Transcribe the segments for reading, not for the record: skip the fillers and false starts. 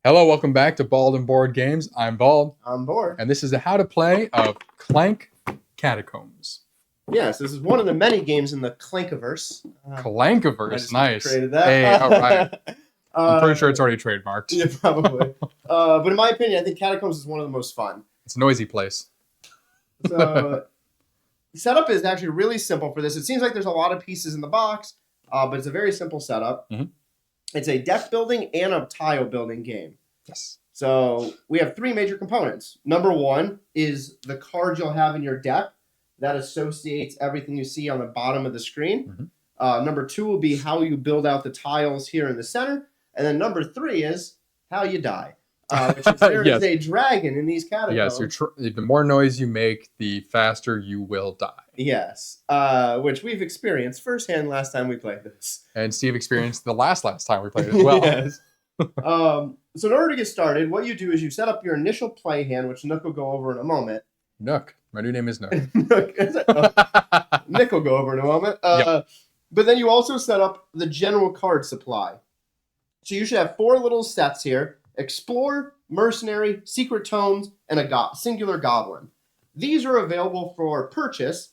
Hello, welcome back to Bald and Board Games. I'm Bald, On board. and this is the how to play of Clank Catacombs. Yes, this is one of the many games in the Clankiverse. Clankiverse, nice. Created that. Hey, all right. I'm pretty sure it's already trademarked. Yeah, probably. But in my opinion, I think Catacombs is one of the most fun. It's a noisy place. So, the setup is actually really simple for this. It seems like there's a lot of pieces in the box, but it's a very simple setup. Mhm. It's a deck building and a tile building game. Yes. So we have three major components. Number one is the cards you'll have in your deck that associates everything you see on the bottom of the screen. Mhm. Number two will be how you build out the tiles here in the center. And then number three is how you die. Which is there Yes. is a dragon in these catacombs. Yes, the more noise you make, the faster you will die. Yes, which we've experienced firsthand last time we played this. And Steve experienced the last time we played as well. Yes. So in order to get started, what you do is you set up your initial play hand, which Nook will go over in a moment. Nook. My new name is Nook. Nick will go over in a moment. Yep. But then you also set up the general card supply. So you should have four little sets here: Explore, Mercenary, Secret Tomes, and a Singular Goblin. These are available for purchase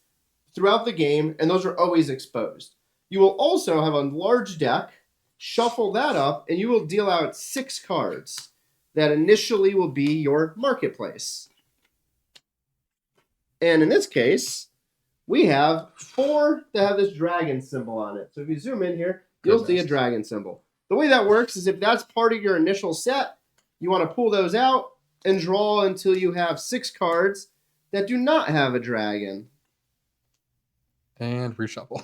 throughout the game, and those are always exposed. You will also have a large deck. Shuffle that up, and you will deal out 6 cards that initially will be your marketplace. And in this case, we have 4 that have this dragon symbol on it. So if you zoom in here, you'll see a dragon symbol. The way that works is if that's part of your initial set, you want to pull those out and draw until you have 6 cards that do not have a dragon. And reshuffle.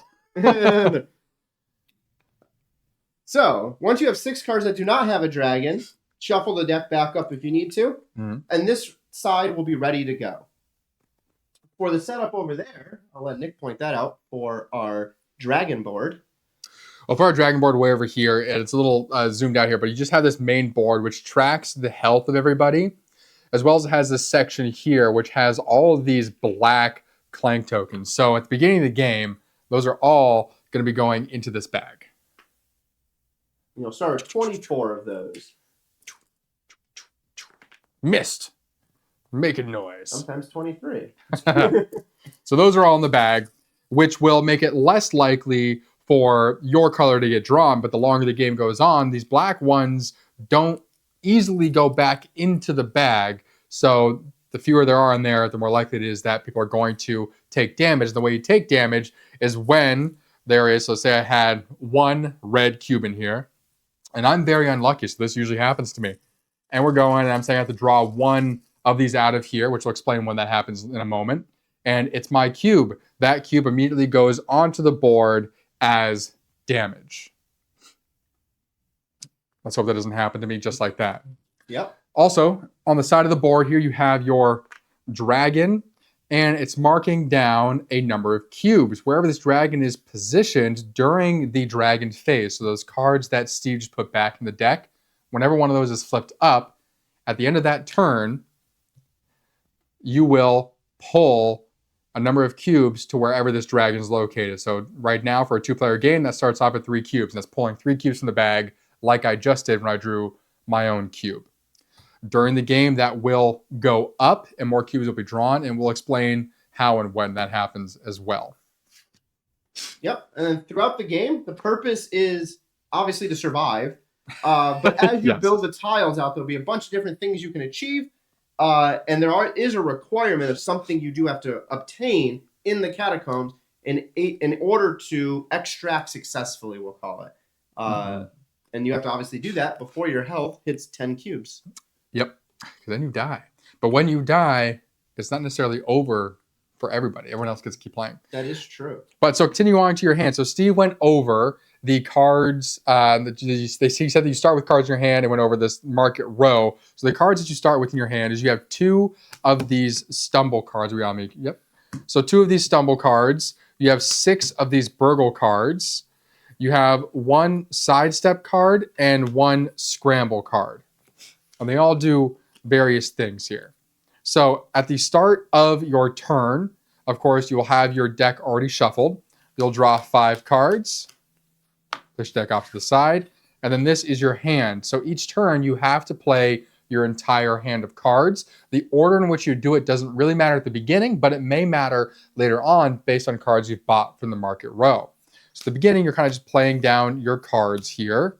So, once you have 6 cards that do not have a dragon, shuffle the deck back up if you need to, and this side will be ready to go. For the setup over there, I'll let Nick point that out for our dragon board. Well, for our dragon board way over here, and it's a little zoomed out here, but you just have this main board which tracks the health of everybody, as well as it has this section here which has all of these black Clank tokens. So at the beginning of the game, those are all going to be going into this bag. You'll start with 24 of those. Missed. Making noise. Sometimes 23. So those are all in the bag, which will make it less likely for your color to get drawn. But the longer the game goes on, these black ones don't easily go back into the bag. So the fewer there are in there, the more likely it is that people are going to take damage. And the way you take damage is when there is, so say I had 1 red cube in here, and I'm very unlucky, so this usually happens to me. And we're going, and I'm saying I have to draw 1 of these out of here, which will explain when that happens in a moment. And it's my cube. That cube immediately goes onto the board as damage. Let's hope that doesn't happen to me just like that. Yep. Also, on the side of the board here, you have your dragon, and it's marking down a number of cubes, wherever this dragon is positioned during the dragon phase. So those cards that Steve just put back in the deck, whenever one of those is flipped up, at the end of that turn, you will pull a number of cubes to wherever this dragon is located. So right now, for a 2-player game, that starts off at 3 cubes, and that's pulling 3 cubes from the bag, like I just did when I drew my own cube. During the game, that will go up and more cubes will be drawn, and we'll explain how and when that happens as well. Yep, and then throughout the game, the purpose is obviously to survive. But as you Yes. build the tiles out, there'll be a bunch of different things you can achieve. And there is a requirement of something you do have to obtain in the catacombs in order to extract successfully, we'll call it. And you have to obviously do that before your health hits 10 cubes. Yep, because then you die. But when you die, it's not necessarily over for everybody. Everyone else gets to keep playing. That is true. But so continue on to your hand. So Steve went over the cards. He said that you start with cards in your hand and went over this market row. So the cards that you start with in your hand is you have 2 of these stumble cards. We all make. Yep. So 2 of these stumble cards. You have 6 of these burgle cards. You have 1 sidestep card and 1 scramble card. And they all do various things here. So at the start of your turn, of course, you will have your deck already shuffled. You'll draw 5 cards. Push deck off to the side. and then this is your hand. So each turn you have to play your entire hand of cards. The order in which you do it doesn't really matter at the beginning, but it may matter later on based on cards you've bought from the market row. So at the beginning, you're kind of just playing down your cards here.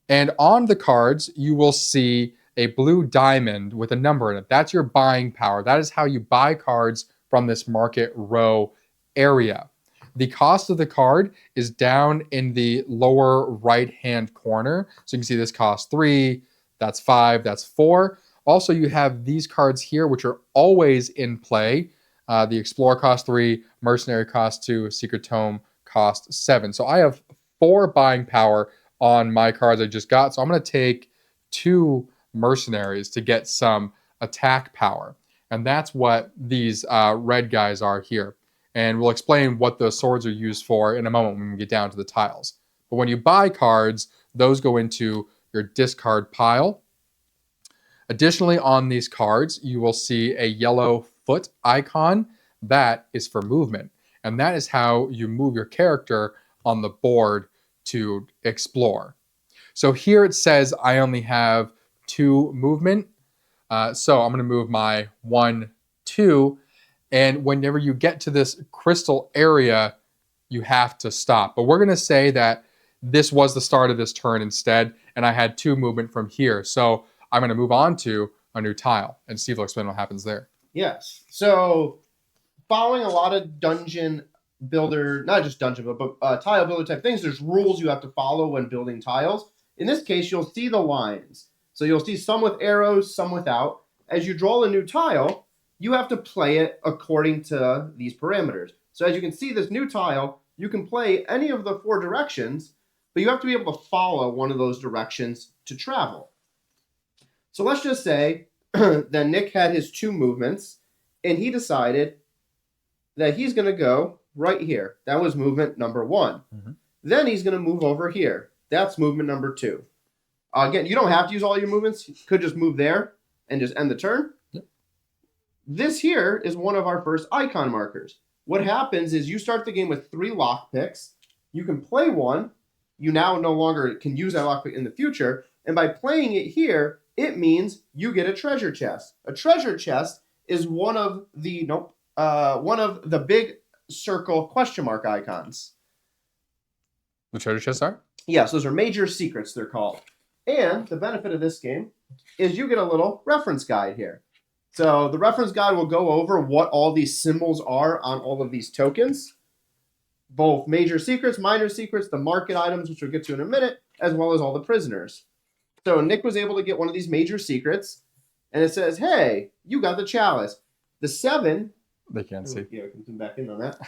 And on the cards, you will see a blue diamond with a number in it. That's your buying power. That is how you buy cards from this market row area. The cost of the card is down in the lower right-hand corner. So you can see this costs 3, that's 5, that's 4. Also, you have these cards here, which are always in play. The Explorer costs 3, Mercenary costs 2, Secret Tome costs 7. So I have 4 buying power on my cards I just got. So I'm going to take 2 Mercenaries to get some attack power. And that's what these red guys are here. And we'll explain what the swords are used for in a moment when we get down to the tiles. But when you buy cards, those go into your discard pile. Additionally, on these cards, you will see a yellow foot icon. That is for movement. And that is how you move your character on the board to explore. So here it says I only have 2 movement. So I'm going to move my 1, 2. And whenever you get to this crystal area, you have to stop. But we're going to say that this was the start of this turn instead, and I had 2 movement from here. So I'm going to move on to a new tile, and Steve will explain what happens there. Yes. So following a lot of dungeon builder, not just dungeon, but tile builder type things, there's rules you have to follow when building tiles. In this case, you'll see the lines. So you'll see some with arrows, some without. As you draw a new tile, you have to play it according to these parameters. So as you can see, this new tile, you can play any of the 4 directions, but you have to be able to follow one of those directions to travel. So let's just say that Nick had his 2 movements, and he decided that he's going to go right here. That was movement number 1. Mm-hmm. Then he's going to move over here. That's movement number 2. Again, you don't have to use all your movements. You could just move there and just end the turn. Yep. This here is one of our first icon markers. What happens is you start the game with 3 lockpicks. You can play one. You now no longer can use that lockpick in the future. And by playing it here, it means you get a treasure chest. A treasure chest is one of the big circle question mark icons. The treasure chests are? Yes, those are major secrets, they're called. And the benefit of this game is you get a little reference guide here. So the reference guide will go over what all these symbols are on all of these tokens. Both major secrets, minor secrets, the market items, which we'll get to in a minute, as well as all the prisoners. So Nick was able to get one of these major secrets, and it says, hey, you got the chalice. The 7... They can't see. Yeah, we can zoom back in on that.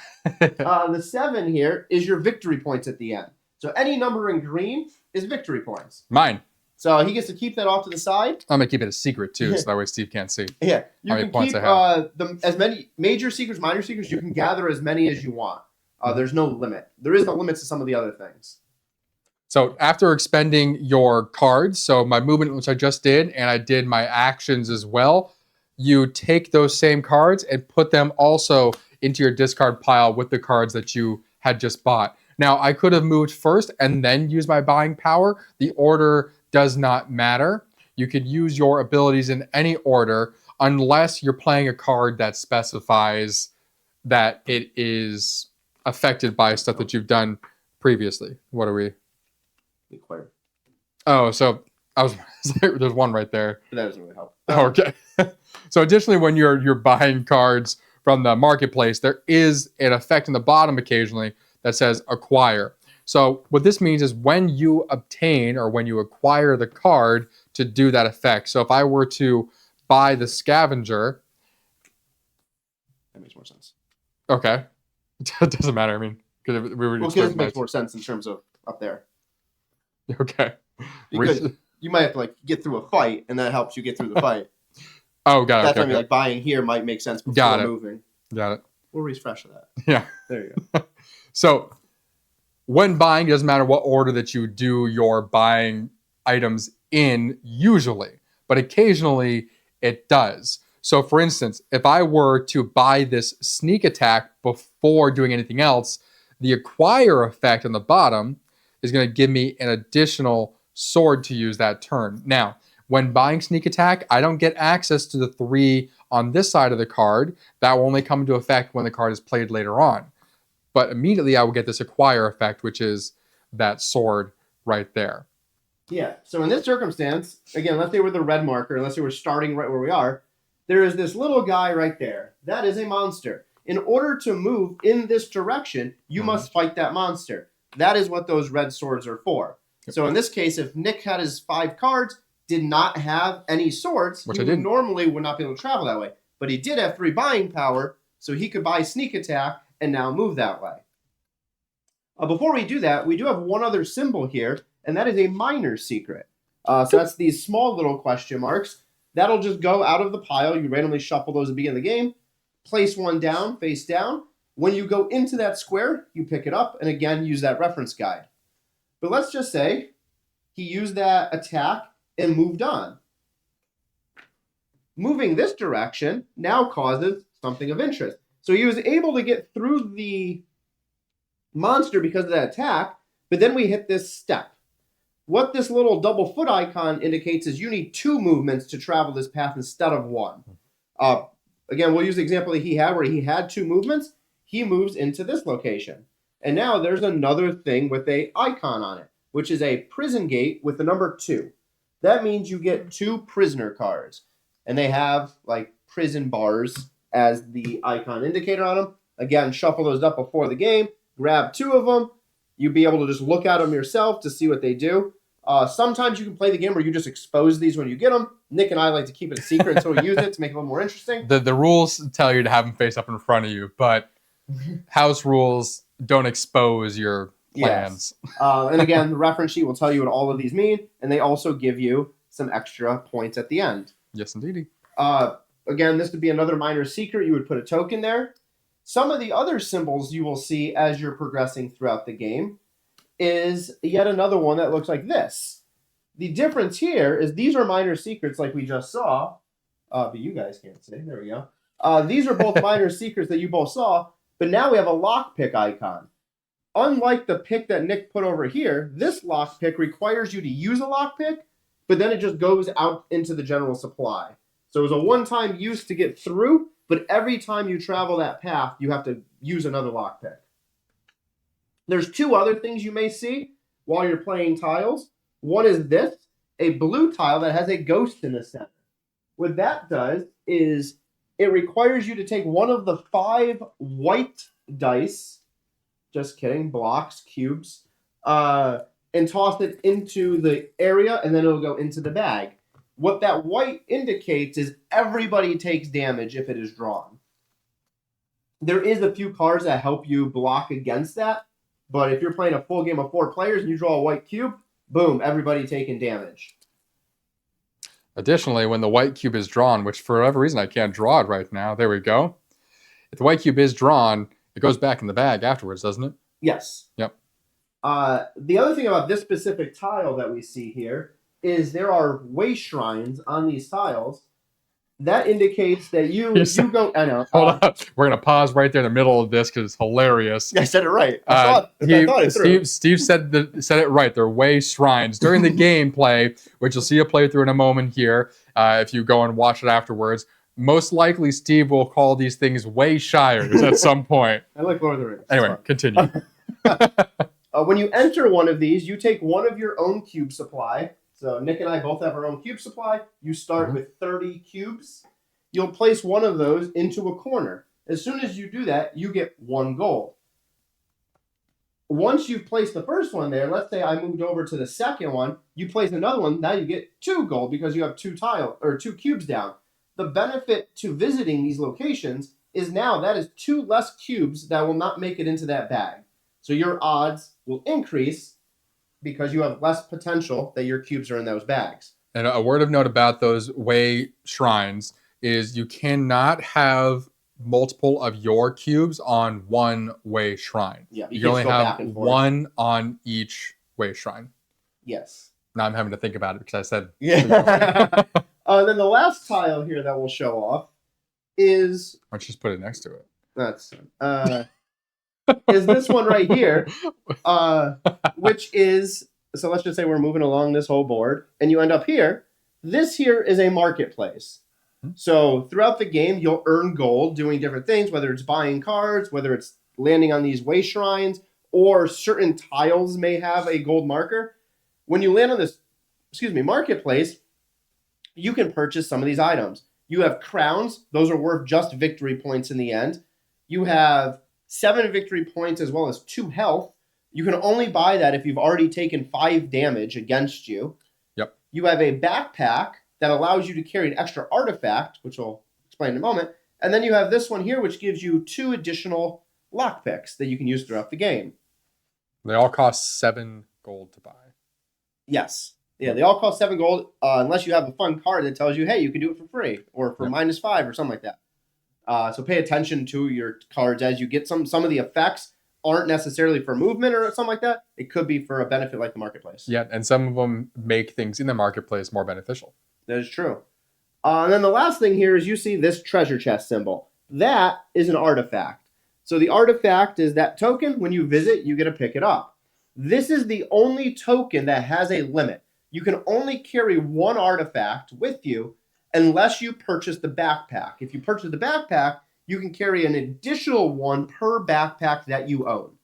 The 7 here is your victory points at the end. So any number in green is victory points. Mine. So he gets to keep that off to the side. I'm going to keep it a secret, too, so that way Steve can't see. Yeah. You can keep as many major secrets, minor secrets. You can gather as many as you want. There's no limit. There is no limits to some of the other things. So after expending your cards, so my movement, which I just did, and I did my actions as well, you take those same cards and put them also into your discard pile with the cards that you had just bought. Now, I could have moved first and then used my buying power. The order does not matter. You could use your abilities in any order unless you're playing a card that specifies that it is affected by stuff that you've done previously. What are we? Acquire. Oh, so I was there's one right there. But that doesn't really help. Okay. So additionally, when you're buying cards from the marketplace, there is an effect in the bottom occasionally that says acquire. So what this means is when you obtain or when you acquire the card to do that effect. So if I were to buy the scavenger. That makes more sense. Okay. It doesn't matter. I mean, because it makes more sense in terms of up there. Okay. Because you might have to get through a fight, and that helps you get through the fight. Oh, got it. That's why buying here might make sense before moving. Got it. We'll refresh that. Yeah. There you go. So when buying, it doesn't matter what order that you do your buying items in usually, but occasionally it does. So for instance, if I were to buy this sneak attack before doing anything else, the acquire effect on the bottom is going to give me an additional sword to use that turn. Now, when buying sneak attack, I don't get access to the 3 on this side of the card. That will only come into effect when the card is played later on. But immediately I will get this acquire effect, which is that sword right there. Yeah, so in this circumstance, again, let's say we're the red marker, let's say we're starting right where we are, there is this little guy right there. That is a monster. In order to move in this direction, you must fight that monster. That is what those red swords are for. Yep. So in this case, if Nick had his 5 cards, did not have any swords, which he normally would not be able to travel that way. But he did have 3 buying power, so he could buy sneak attack and now move that way. Before we do that, we do have one other symbol here, and that is a minor secret. So that's these small little question marks. That'll just go out of the pile. You randomly shuffle those at the beginning of the game. Place one down, face down. When you go into that square, you pick it up, and again, use that reference guide. But let's just say he used that attack and moved on. Moving this direction now causes something of interest. So he was able to get through the monster because of that attack, but then we hit this step. What this little double foot icon indicates is you need 2 movements to travel this path instead of 1. Again, we'll use the example that he had where he had 2 movements. He moves into this location. And now there's another thing with a icon on it, which is a prison gate with the number 2. That means you get 2 prisoner cards. And they have like prison bars as the icon indicator on them. Again, shuffle those up before the game. Grab 2 of them. You'll be able to just look at them yourself to see what they do. Sometimes you can play the game where you just expose these when you get them. Nick and I like to keep it a secret until we use it to make it a little more interesting. The rules tell you to have them face up in front of you, but house rules don't expose your plans. Yes. And again, the reference sheet will tell you what all of these mean, and they also give you some extra points at the end. Yes, indeedy. Again, this would be another minor secret. You would put a token there. Some of the other symbols you will see as you're progressing throughout the game is yet another one that looks like this. The difference here is these are minor secrets like we just saw, but you guys can't see. There we go. These are both minor secrets that you both saw, but now we have a lockpick icon. Unlike the pick that Nick put over here, this lockpick requires you to use a lockpick, but then it just goes out into the general supply. So it was a one-time use to get through, but every time you travel that path, you have to use another lockpick. There's 2 other things you may see while you're playing tiles. One is this, a blue tile that has a ghost in the center. What that does is it requires you to take one of the 5 white dice, just kidding, blocks, cubes, and toss it into the area, and then it'll go into the bag. What that white indicates is everybody takes damage if it is drawn. There is a few cards that help you block against that, but if you're playing a full game of 4 players and you draw a white cube, boom, everybody taking damage. Additionally, when the white cube is drawn, which for whatever reason I can't draw it right now, there we go. If the white cube is drawn, it goes back in the bag afterwards, doesn't it? Yes. Yep. The other thing about this specific tile that we see here is there are way shrines on these tiles. That indicates that you go. I know. Hold on. We're going to pause right there in the middle of this because it's hilarious. I said it right. I thought it through. Steve said it right. They're way shrines. During the gameplay, which you'll see a playthrough in a moment here, if you go and watch it afterwards, most likely Steve will call these things way shires at some point. I like Lord of the Rings. Anyway, continue. When you enter one of these, you take one of your own cube supply. So Nick and I both have our own cube supply. You start with 30 cubes. You'll place one of those into a corner. As soon as you do that, you get 1 gold. Once you've placed the first one there, let's say I moved over to the second one, you place another one, now you get 2 gold because you have 2 cubes down. The benefit to visiting these locations is now that is 2 less cubes that will not make it into that bag. So your odds will increase because you have less potential that your cubes are in those bags. And a word of note about those way shrines is you cannot have multiple of your cubes on one way shrine. Yeah, you can only have 1 on each way shrine. Yes. Now I'm having to think about it because I said... Yeah. Then the last tile here that we'll show off is... Why don't you just put it next to it? That's... is this one right here, which is, so let's just say we're moving along this whole board, and you end up here. This here is a marketplace. So throughout the game, you'll earn gold doing different things, whether it's buying cards, whether it's landing on these way shrines, or certain tiles may have a gold marker. When you land on this, marketplace, you can purchase some of these items. You have crowns. Those are worth just victory points in the end. You have 7 victory points as well as 2 health. You can only buy that if you've already taken 5 damage against you. Yep. You have a backpack that allows you to carry an extra artifact, which I'll explain in a moment. And then you have this one here, which gives you 2 additional lockpicks that you can use throughout the game. They all cost 7 gold to buy. Yes. Yeah, they all cost 7 gold, unless you have a fun card that tells you, hey, you can do it for free, or for -5, or something like that. So pay attention to your cards as you get some of the effects aren't necessarily for movement or something like that. It could be for a benefit like the marketplace. Yeah, and some of them make things in the marketplace more beneficial. That is true. And then the last thing here is you see this treasure chest symbol. That is an artifact. So the artifact is that token. When you visit, you get to pick it up. This is the only token that has a limit. You can only carry 1 artifact with you unless you purchase the backpack. If you purchase the backpack, you can carry an additional 1 per backpack that you own.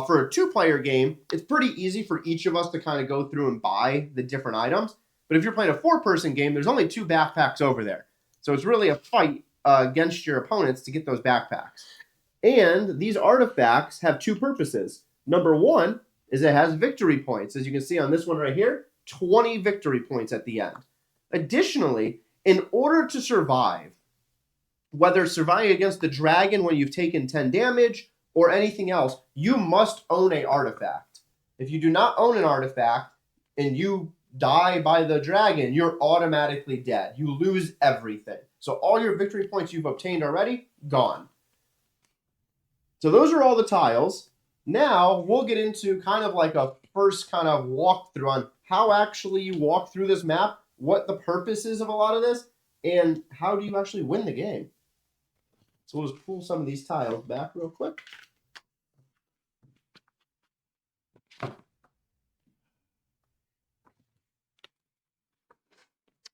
For a 2-player game, it's pretty easy for each of us to kind of go through and buy the different items. But if you're playing a 4-person game, there's only 2 backpacks over there. So it's really a fight against your opponents to get those backpacks. And these artifacts have 2 purposes. Number 1 is it has victory points. As you can see on this one right here, 20 victory points at the end. Additionally, in order to survive, whether surviving against the dragon when you've taken 10 damage or anything else, you must own an artifact. If you do not own an artifact and you die by the dragon, you're automatically dead. You lose everything. So all your victory points you've obtained already, gone. So those are all the tiles. Now we'll get into kind of like a first kind of walkthrough on how actually you walk through this map, what the purpose is of a lot of this, and how do you actually win the game. So we'll just pull some of these tiles back real quick.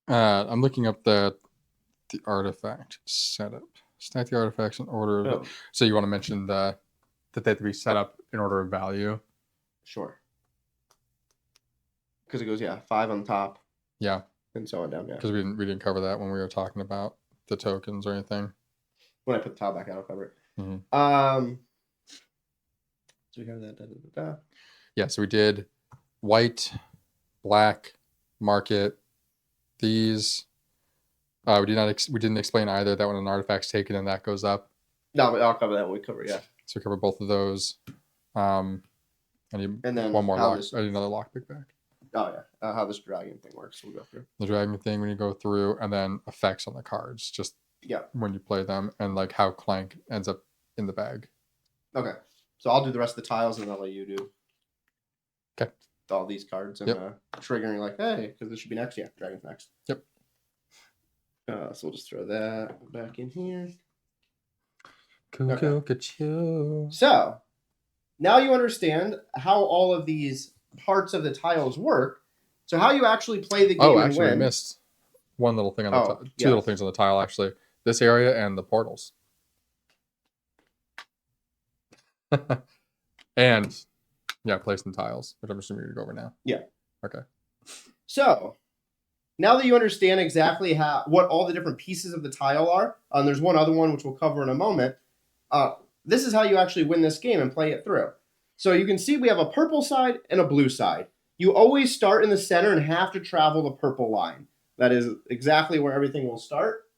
I'm looking up the artifact setup. Stack the artifacts in order. Oh. So you want to mention that they have to be set up in order of value? Sure. Because it goes, 5 on top. Yeah. And so on down, yeah. Because we didn't cover that when we were talking about the tokens or anything. When I put the tile back out, I'll cover it. Mm-hmm. So we have that. Yeah, so we did white, black, market, these. We didn't explain either that when an artifact's taken and that goes up. No, but I'll cover that when we cover, yeah. So we cover both of those. I need and then one more lock. I need another lockpick back. Oh yeah, how this dragon thing works. We'll go through the dragon thing when you go through, and then effects on the cards, just when you play them, and like how Clank ends up in the bag. Okay, so I'll do the rest of the tiles, and I'll let you do. Okay. All these cards and triggering like, hey, because this should be next. Yeah, dragon's next. Yep. So we'll just throw that back in here. Cool. So now you understand how all of these parts of the tiles work. So how you actually play the game and actually, win. I missed one little thing on the two little things on the tile, actually. This area and the portals. And, place some tiles, which I'm assuming you're going to go over now. Yeah. Okay. So now that you understand exactly what all the different pieces of the tile are, and there's one other one which we'll cover in a moment, this is how you actually win this game and play it through. So you can see we have a purple side and a blue side. You always start in the center and have to travel the purple line. That is exactly where everything will start.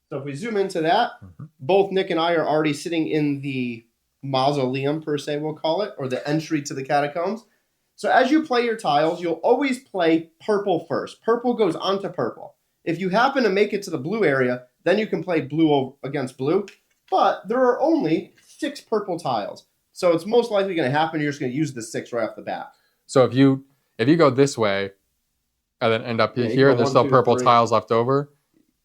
So if we zoom into that, both Nick and I are already sitting in the mausoleum, per se, we'll call it, or the entry to the catacombs. So as you play your tiles, you'll always play purple first. Purple goes onto purple. If you happen to make it to the blue area, then you can play blue against blue. But there are only 6 purple tiles. So it's most likely going to happen. You're just going to use the 6 right off the bat. So if you go this way and then end up here, there's still purple tiles left over.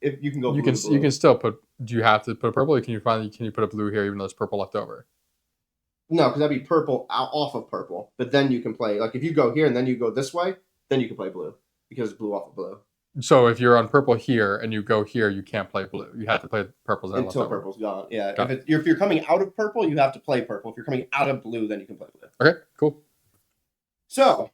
If you can go, you can still put. Do you have to put a purple? Or can you put a blue here even though there's purple left over? No, because that'd be purple out off of purple. But then you can play, like if you go here and then you go this way, then you can play blue because it's blue off of blue So if you're on purple here and you go here, you can't play blue. You have to play purples that are left until over. purple's gone. Yeah, Got if you're coming out of purple, you have to play purple. If you're coming out of blue, then you can play blue. Okay, cool. So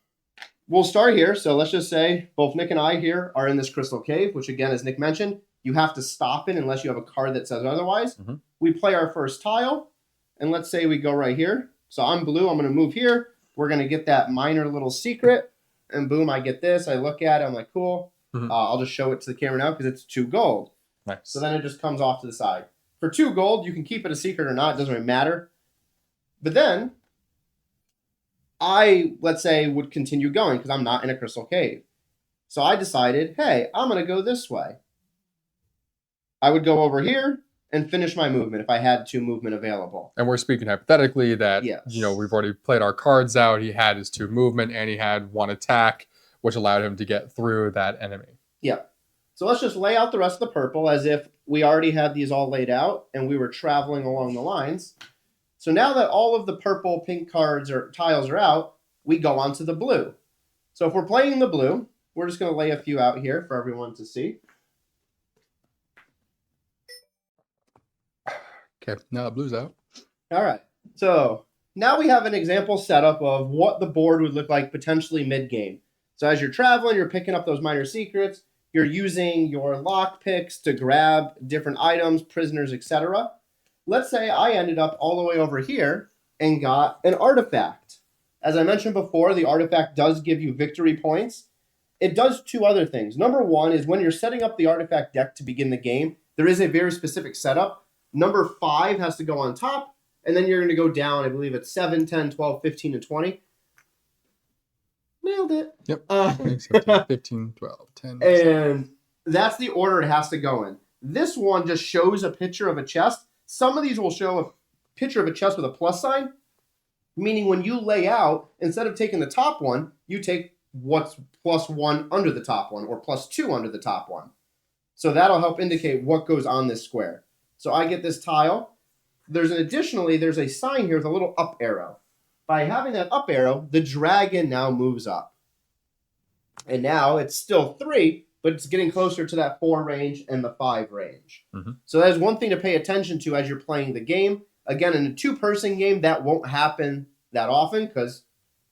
we'll start here. So let's just say both Nick and I here are in this crystal cave, which again, as Nick mentioned, you have to stop it unless you have a card that says otherwise. Mhm. We play our first tile, and let's say we go right here. So I'm blue. I'm going to move here. We're going to get that minor little secret, and boom, I get this. I look at it. I'm like, cool. Mhm. I'll just show it to the camera now because it's 2 gold. Nice. So then it just comes off to the side. For 2 gold, you can keep it a secret or not. It doesn't really matter. But then I, let's say, would continue going because I'm not in a crystal cave. So I decided, hey, I'm going to go this way. I would go over here and finish my movement if I had 2 movement available. And we're speaking hypothetically that, Yes. we've already played our cards out. He had his 2 movement and he had 1 attack, which allowed him to get through that enemy. Yeah. So let's just lay out the rest of the purple as if we already had these all laid out and we were traveling along the lines. So now that all of the purple, pink cards or tiles are out, we go on to the blue. So if we're playing the blue, we're just going to lay a few out here for everyone to see. Okay, now the blue's out. All right. So now we have an example setup of what the board would look like potentially mid-game. So as you're traveling, you're picking up those minor secrets. You're using your lock picks to grab different items, prisoners, etc. Let's say I ended up all the way over here and got an artifact. As I mentioned before, the artifact does give you victory points. It does 2 other things. Number 1 is when you're setting up the artifact deck to begin the game, there is a very specific setup. Number 5 has to go on top, and then you're going to go down, I believe it's 7, 10, 12, 15, and 20. Nailed it. Yep. 17, 15, 12, 10. And that's the order it has to go in. This one just shows a picture of a chest. Some of these will show a picture of a chest with a plus sign, meaning when you lay out, instead of taking the top one, you take what's +1 under the top one or +2 under the top one. So that'll help indicate what goes on this square. So I get this tile. Additionally, there's a sign here with a little up arrow. By having that up arrow, the dragon now moves up. And now it's still 3, but it's getting closer to that 4 range and the 5 range. Mm-hmm. So that's one thing to pay attention to as you're playing the game. Again, in a 2-person game, that won't happen that often because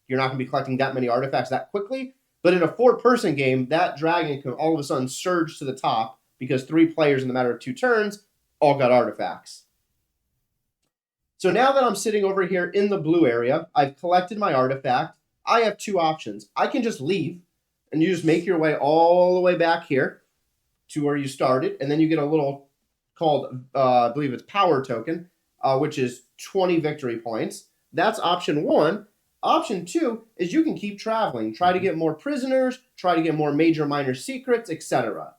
you're not going to be collecting that many artifacts that quickly. But in a 4-person game, that dragon can all of a sudden surge to the top because 3 players in the matter of 2 turns all got artifacts. So now that I'm sitting over here in the blue area, I've collected my artifact. I have 2 options. I can just leave, and you just make your way all the way back here to where you started, and then you get a little called, I believe it's power token, which is 20 victory points. That's option 1. Option 2 is you can keep traveling, try to get more prisoners, try to get more major minor secrets, etc.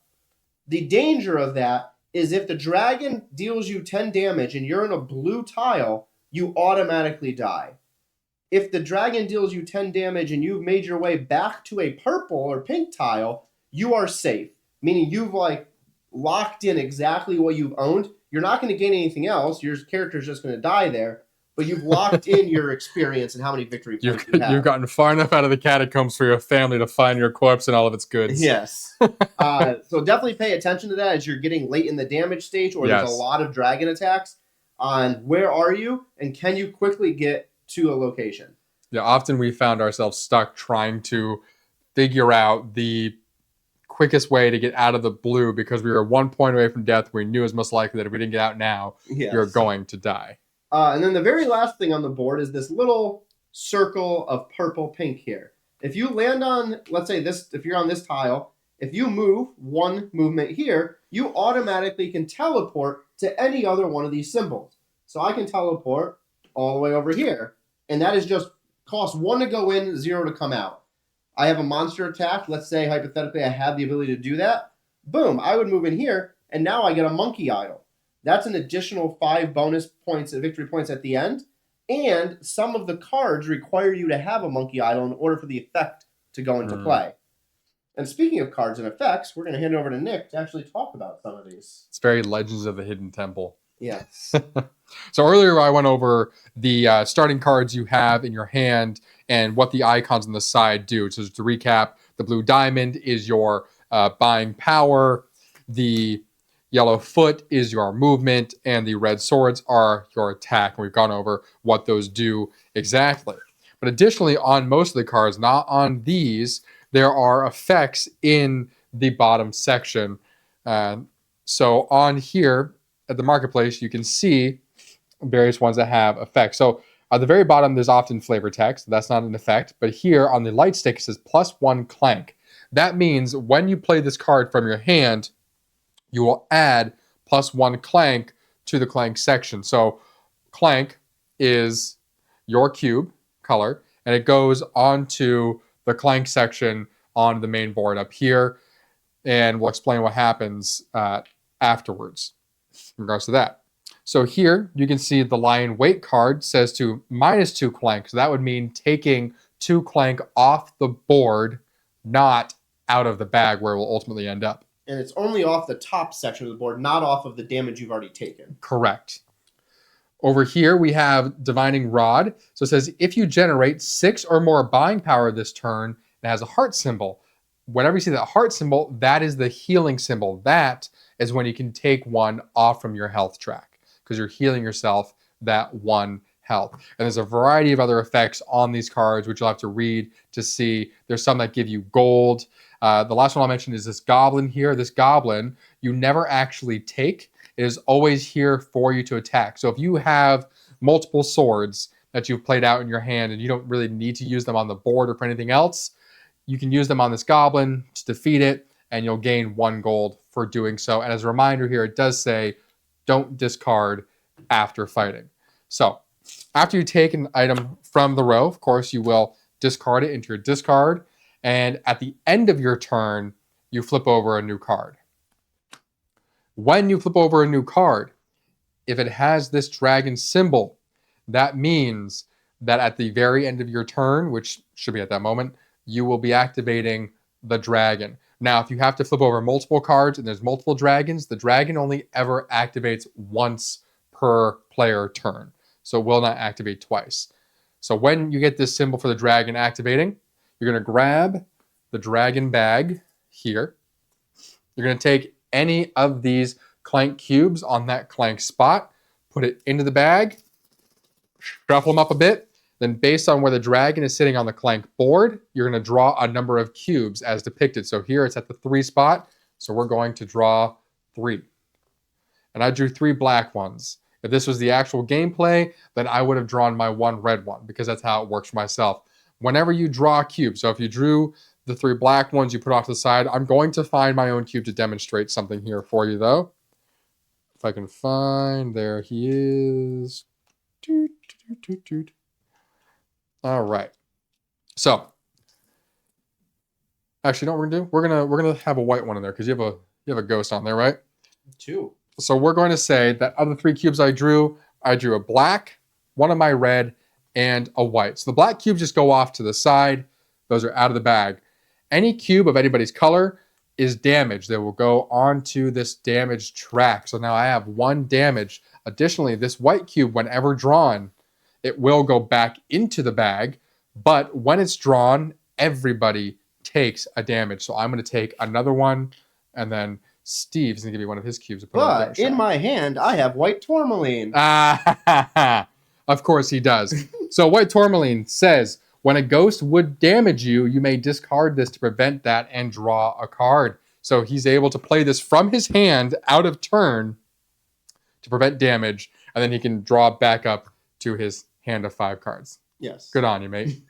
The danger of that is if the dragon deals you 10 damage and you're in a blue tile, you automatically die. If the dragon deals you 10 damage and you've made your way back to a purple or pink tile, you are safe. Meaning you've locked in exactly what you've owned. You're not going to gain anything else. Your character's just going to die there. But you've locked in your experience and how many victory points you have. You've gotten far enough out of the catacombs for your family to find your corpse and all of its goods. Yes. So definitely pay attention to that as you're getting late in the damage stage or there's a lot of dragon attacks on where are you and can you quickly get to a location. Yeah, often we found ourselves stuck trying to figure out the quickest way to get out of the blue because we were 1 point away from death. We knew it was most likely that if we didn't get out now, you're going to die. And then the very last thing on the board is this little circle of purple pink here. If you land on, let's say this, if you're on this tile, if you move 1 movement here, you automatically can teleport to any other one of these symbols. So I can teleport all the way over here. And that is just cost 1 to go in, 0 to come out. I have a monster attack. Let's say hypothetically I have the ability to do that. Boom, I would move in here and now I get a monkey idol. That's an additional 5 bonus points and victory points at the end. And some of the cards require you to have a monkey idol in order for the effect to go into play. And speaking of cards and effects, we're going to hand over to Nick to actually talk about some of these. It's very Legends of the Hidden Temple. Yes. So earlier I went over the starting cards you have in your hand and what the icons on the side do. So to recap, the blue diamond is your buying power, the yellow foot is your movement, and the red swords are your attack. And we've gone over what those do exactly. But additionally, on most of the cards, not on these, there are effects in the bottom section. So on here at the marketplace, you can see various ones that have effects. So at the very bottom, there's often flavor text. That's not an effect. But here on the light stick, it says +1 Clank. That means when you play this card from your hand, you will add +1 Clank to the Clank section. So Clank is your cube color, and it goes onto the Clank section on the main board up here. And we'll explain what happens afterwards in regards to that. So here you can see the lion weight card says to -2 Clank. So that would mean taking 2 Clank off the board, not out of the bag where it will ultimately end up. And it's only off the top section of the board, not off of the damage you've already taken. Correct. Over here we have Divining Rod. So it says if you generate 6 or more buying power this turn, it has a heart symbol. Whenever you see that heart symbol, that is the healing symbol. That is when you can take 1 off from your health track because you're healing yourself that 1 health. And there's a variety of other effects on these cards, which you'll have to read to see. There's some that give you gold. The last one I'll mention is this goblin here. This goblin, you never actually take. It is always here for you to attack. So if you have multiple swords that you've played out in your hand and you don't really need to use them on the board or for anything else, you can use them on this goblin to defeat it, and you'll gain 1 gold for doing so. And as a reminder here, it does say don't discard after fighting. So after you take an item from the row, of course, you will discard it into your discard. And at the end of your turn, you flip over a new card. When you flip over a new card, if it has this dragon symbol, that means that at the very end of your turn, which should be at that moment, you will be activating the dragon. Now, if you have to flip over multiple cards and there's multiple dragons, the dragon only ever activates once per player turn. So it will not activate twice. So when you get this symbol for the dragon activating, you're going to grab the dragon bag here. You're going to take any of these Clank cubes on that Clank spot, put it into the bag, shuffle them up a bit. Then based on where the dragon is sitting on the Clank board, you're going to draw a number of cubes as depicted. So here it's at the 3 spot. So we're going to draw 3. And I drew 3 black ones. If this was the actual gameplay, then I would have drawn my 1 red one because that's how it works for myself. Whenever you draw a cube, so if you drew the 3 black ones you put off to the side, I'm going to find my own cube to demonstrate something here for you though. If I can find, there he is. Toot, toot, toot, toot. All right. So, actually, no, we're gonna do. We're gonna have a white one in there because you have a ghost on there, right? 2. So we're going to say that of the 3 cubes I drew a black, 1 of my red, and a white. So the black cubes just go off to the side. Those are out of the bag. Any cube of anybody's color is damaged. They will go onto this damaged track. So now I have 1 damage. Additionally, this white cube, whenever drawn, it will go back into the bag, but when it's drawn, everybody takes a damage. So I'm going to take another one, and then Steve's going to give me one of his cubes. To put But in my hand, I have white tourmaline. Of course he does. So white tourmaline says, when a ghost would damage you, you may discard this to prevent that and draw a card. So he's able to play this from his hand out of turn to prevent damage, and then he can draw back up to his hand of 5 cards. Yes. Good on you, mate.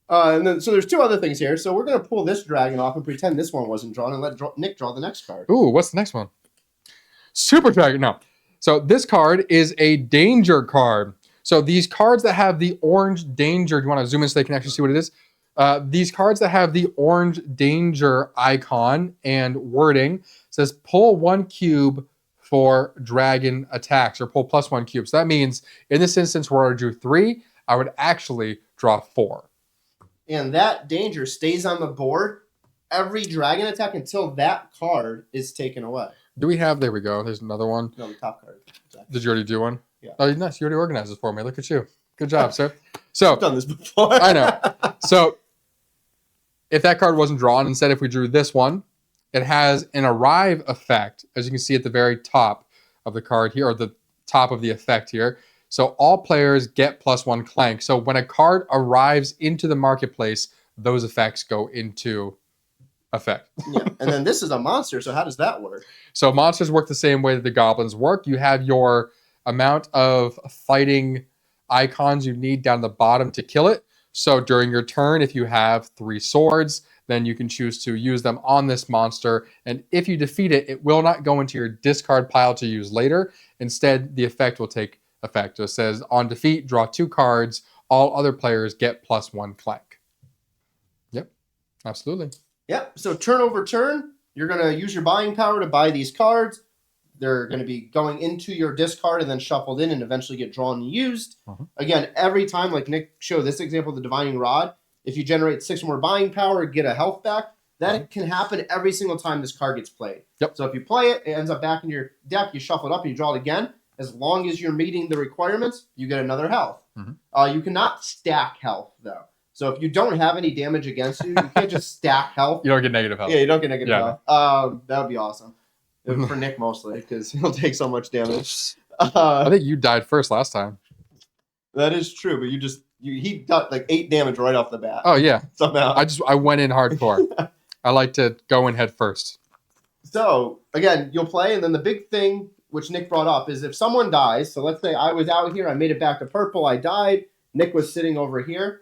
And then, so there's 2 other things here. So we're going to pull this dragon off and pretend this one wasn't drawn and let Nick draw the next card. Ooh, what's the next one? Super Dragon. No. So this card is a danger card. So these cards that have the orange danger, do you want to zoom in so they can actually see what it is? These cards that have the orange danger icon and wording says pull 1 cube for dragon attacks, or pull +1 cube. So that means in this instance where I drew 3, I would actually draw 4. And that danger stays on the board every dragon attack until that card is taken away. Do we have? There we go. There's another one. No, the top card. Exactly. Did you already do one? Yeah. Oh, nice. You already organized this for me. Look at you. Good job, sir. So I've done this before. I know. So if that card wasn't drawn, instead, if we drew this one, it has an arrive effect, as you can see at the very top of the card here, or the top of the effect here. So all players get +1 Clank. So when a card arrives into the marketplace, those effects go into effect. Yeah, and then this is a monster, so how does that work? So monsters work the same way that the goblins work. You have your amount of fighting icons you need down the bottom to kill it. So during your turn, if you have 3 swords, then you can choose to use them on this monster. And if you defeat it, it will not go into your discard pile to use later. Instead, the effect will take effect. So it says, on defeat, draw 2 cards. All other players get +1 Clank. Yep, absolutely. Yep, so turn over turn, you're going to use your buying power to buy these cards. They're going to be going into your discard and then shuffled in and eventually get drawn and used. Again, every time, like Nick showed this example, the Divining Rod, if you generate 6 more buying power, get a health back, that can happen every single time this card gets played. Yep. So if you play it, it ends up back in your deck, you shuffle it up and you draw it again. As long as you're meeting the requirements, you get another health. You cannot stack health, though. So if you don't have any damage against you, you can't just stack health. You don't get negative health. Yeah, you don't get negative health. That would be awesome. For Nick mostly, because he'll take so much damage. I think you died first last time. That is true, but he got like 8 damage right off the bat. Oh yeah, somehow. I went in hardcore. I like to go in head first. So again, you'll play, and then the big thing which Nick brought up is if someone dies. So let's say I was out here, I made it back to purple, I died. Nick was sitting over here.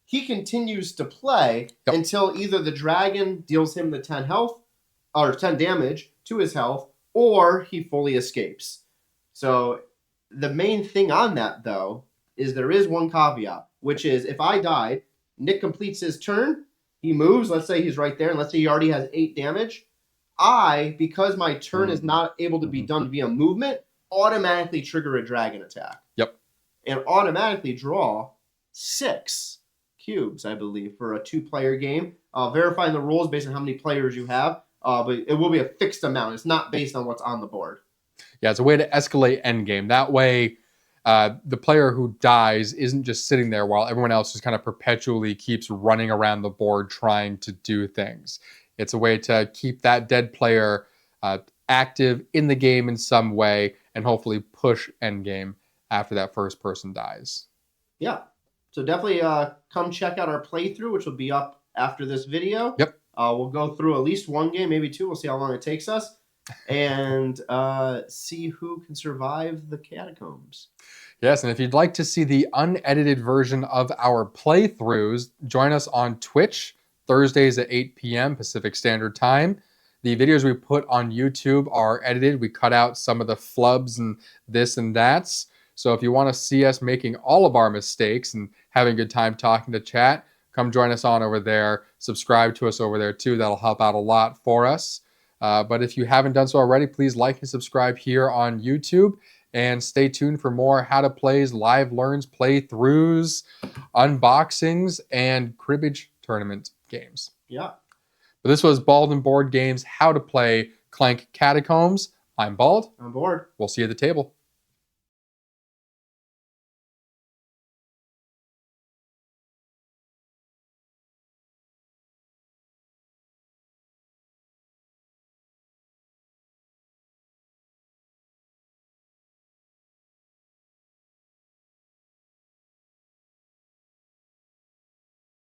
He continues to play until either the dragon deals him the 10 health or 10 damage to his health, or he fully escapes. So the main thing on that, though, is there is one caveat, which is if I died, Nick completes his turn, he moves, let's say he's right there, and let's say he already has 8 damage. Because my turn is not able to be done via movement, automatically trigger a dragon attack. Yep. And automatically draw 6 cubes, I believe, for a 2-player game. Verifying the rules based on how many players you have, but it will be a fixed amount. It's not based on what's on the board. Yeah, it's a way to escalate endgame. That way, the player who dies isn't just sitting there while everyone else just kind of perpetually keeps running around the board trying to do things. It's a way to keep that dead player active in the game in some way and hopefully push endgame after that first person dies. Yeah. So definitely come check out our playthrough, which will be up after this video. Yep. We'll go through at least 1 game, maybe 2. We'll see how long it takes us. And see who can survive the Catacombs. Yes, and if you'd like to see the unedited version of our playthroughs, join us on Twitch, Thursdays at 8 p.m. Pacific Standard Time. The videos we put on YouTube are edited. We cut out some of the flubs and this and that's. So if you want to see us making all of our mistakes and having a good time talking to chat, come join us on over there. Subscribe to us over there too. That'll help out a lot for us. But if you haven't done so already, please like and subscribe here on YouTube. And stay tuned for more how to plays, live learns, playthroughs, unboxings, and cribbage tournament games. Yeah. But this was Bald and Board Games, how to play Clank Catacombs. I'm Bald. On board. We'll see you at the table.